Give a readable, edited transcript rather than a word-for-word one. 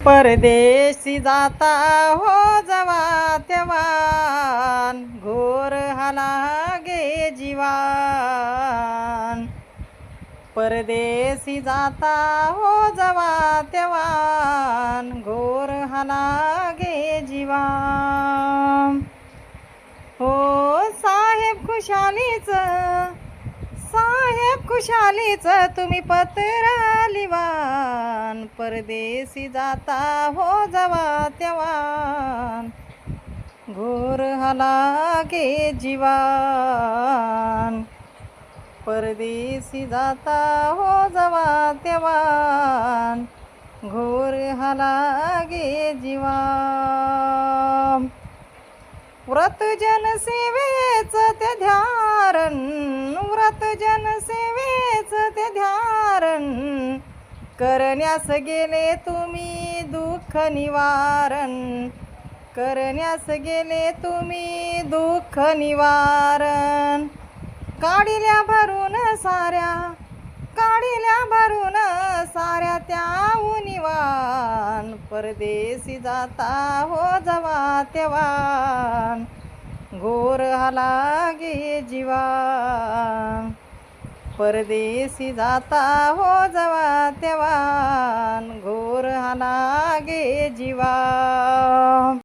परदेशी जाता हो जवा तेव्हान घोर गे जीवान। परदेशी जाता हो जवा तेव्हान घोर गे जीवान। हो साहेब खुशालीच तुम्ही पत्र लिवान। परदेशी जाता हो जवा तेव्हान घोर गे जीवान। परदेशी जाता हो जवा तेव्हान घोर गे जीवान। व्रत जनसेवेच ते ध्यारण, व्रत जनसेवेच ते ध्यारण करण्यास गेले तुम्ही दुःख निवारण। करण्यास गेले तुम्ही दुःख निवारण। काढिल्या भरून साऱ्या त्या उनिवान। परदेशी जाता हो जवा तेव्हान घोर गे जीवान। परदेशी जाता हो जवा तेव्हान घोर गे जीवान।